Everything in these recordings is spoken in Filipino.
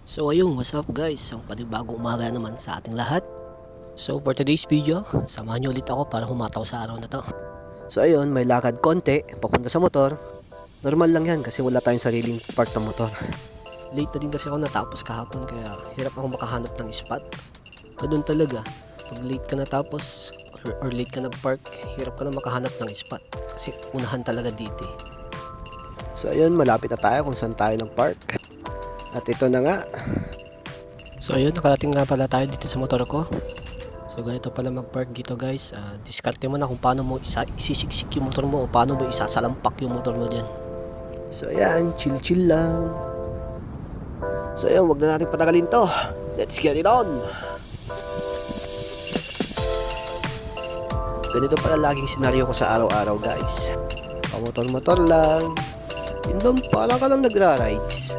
So ayun, what's up guys? Ang panibagong umaga naman sa ating lahat. So for today's video, samahan niyo ulit ako para humataw sa araw na to. So ayun, may lakad konti, papunta sa motor. Normal lang yan kasi wala tayong sariling part ng motor. Late na din kasi ako natapos kahapon kaya hirap ako makahanap ng spot. Ganun talaga, pag late ka natapos or late ka nagpark, hirap ka na makahanap ng spot. Kasi unahan talaga dito eh. So ayun, malapit na tayo kung saan tayo nagpark. At ito na nga. So ayun, nakarating nga pala tayo dito sa motor ko. So ganito pala mag-park dito guys. Diskarte mo na kung paano mo isisiksik yung motor mo o paano mo isasalampak yung motor mo dyan. So ayan, chill lang. So ayun, wag na natin patagalin to. Let's get it on. Ganito pala laging senaryo ko sa araw-araw guys. Pamotor-motor lang. Yun bang parang ka lang nagra-rides.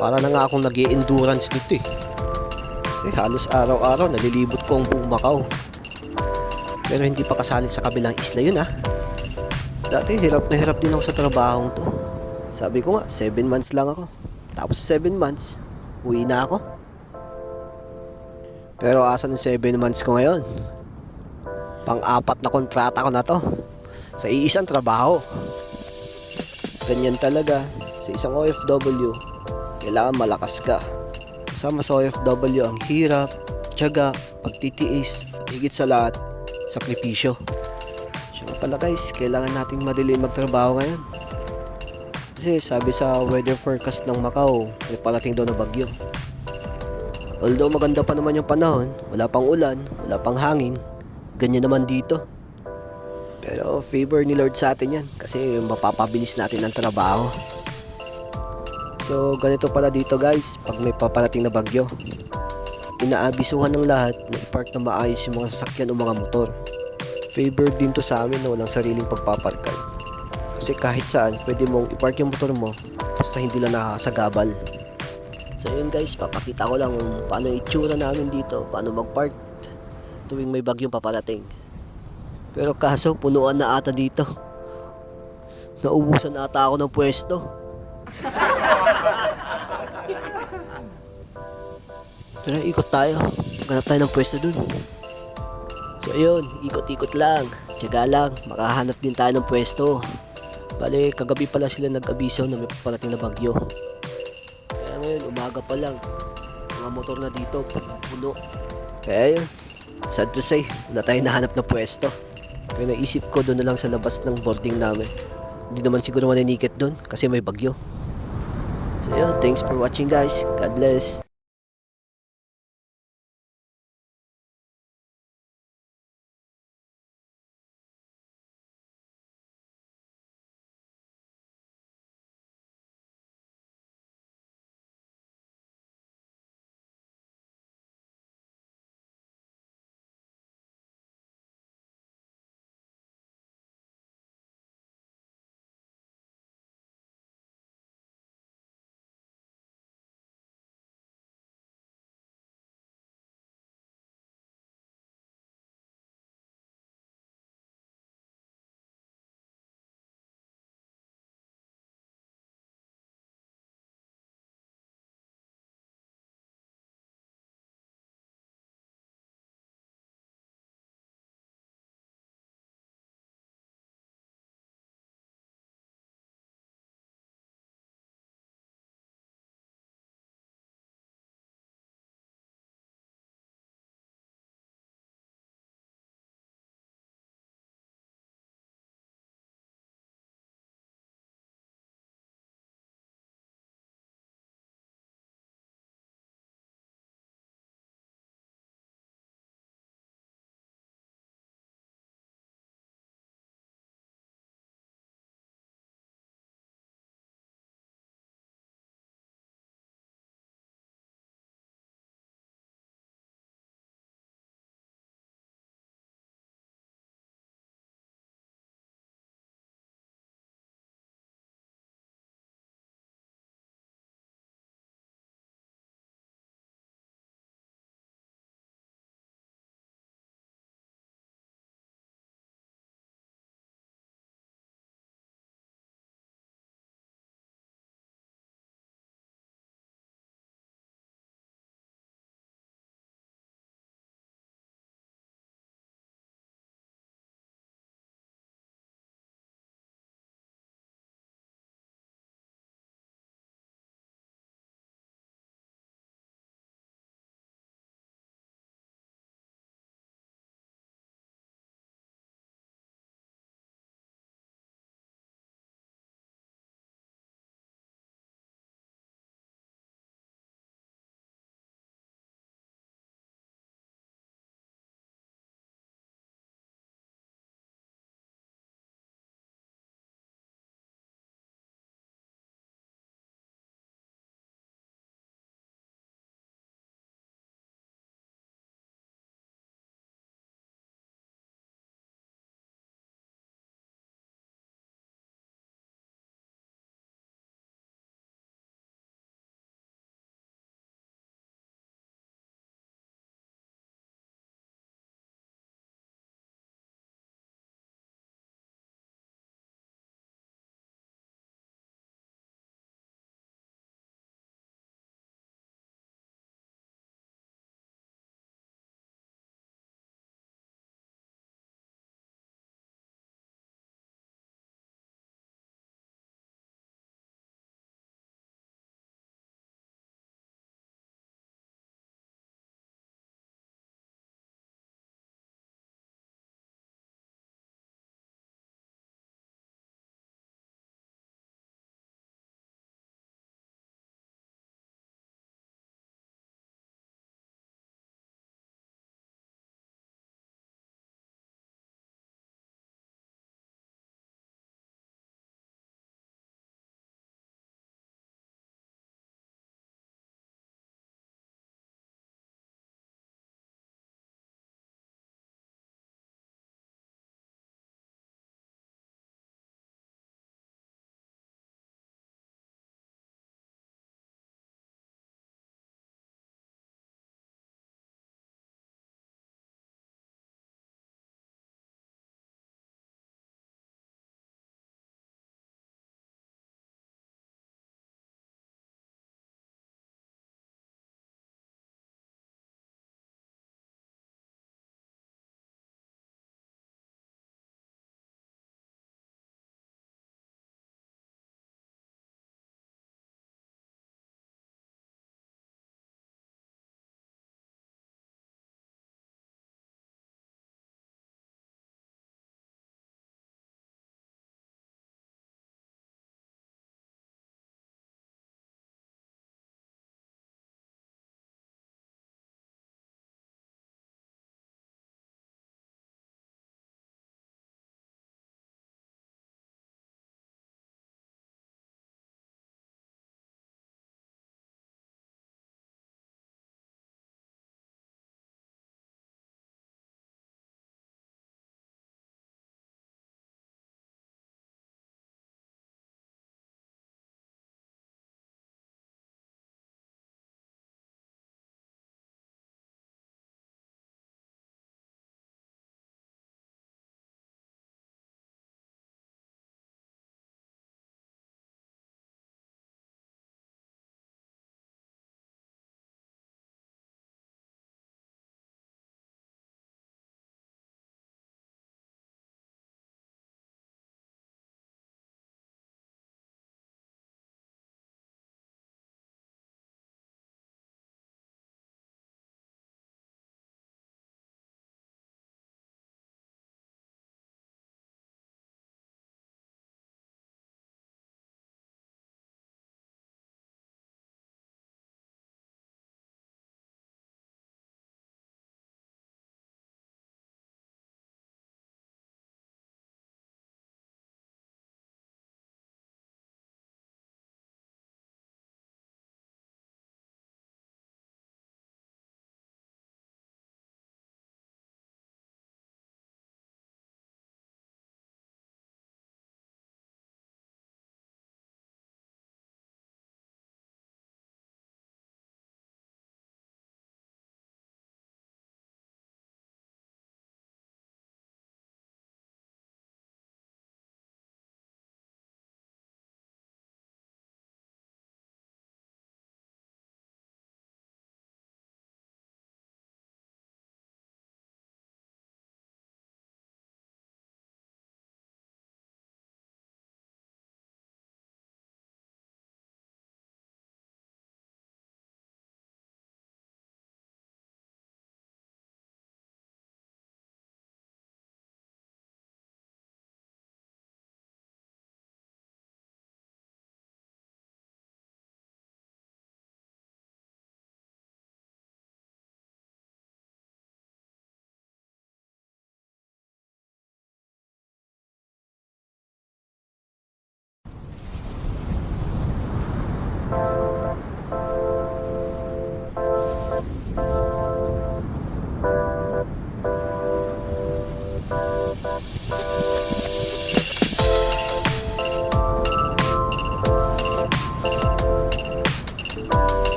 Para na nga akong nag-i-endurance nito eh. Kasi halos araw-araw nalilibot ko ang buong Macau. Pero hindi pa kasali sa kabilang isla yun ah. Dati hirap na hirap din ako sa trabahong to. Sabi ko nga 7 months lang ako. Tapos 7 months uwi na ako. Pero asan ang 7 months ko ngayon? Pang-apat na kontrata ko na to. Sa iisang trabaho. Ganyan talaga sa isang OFW. Kailangan malakas ka. Kasama sa OFW ang hirap, tiyaga, pagtitiis, at higit sa lahat, sakripisyo. Siya nga pala guys, kailangan nating madilim magtrabaho ngayon. Kasi sabi sa weather forecast ng Macau, may parating daw na bagyo. Although maganda pa naman yung panahon, wala pang ulan, wala pang hangin, ganyan naman dito. Pero favor ni Lord sa atin yan kasi mapapabilis natin ang trabaho. So ganito pala dito guys, pag may paparating na bagyo, inaabisuhan ng lahat na i-park na maayos yung mga sasakyan o mga motor. Favor din to sa amin na walang sariling pagpaparkan. Kasi kahit saan, pwede mong i-park yung motor mo basta hindi lang nakakasagabal. So yun guys, papakita ko lang kung paano itsura namin dito, paano mag-park tuwing may bagyong paparating. Pero kaso punuan na ata dito. Naubusan ata ako ng pwesto. Tara, ikot tayo. Maghanap tayo ng pwesto dun. So ayun, ikot-ikot lang. Tiyaga lang, makahanap din tayo ng pwesto. Bale, kagabi pala sila nag-abiso na may paparating na bagyo. Kaya ngayon, umaga pa lang. Mga motor na dito, puno. Kaya yun, sad to say, wala tayong nahanap na pwesto. Kaya naisip ko doon na lang sa labas ng boarding namin. Hindi naman siguro maninikit doon kasi may bagyo. So yun, thanks for watching guys. God bless.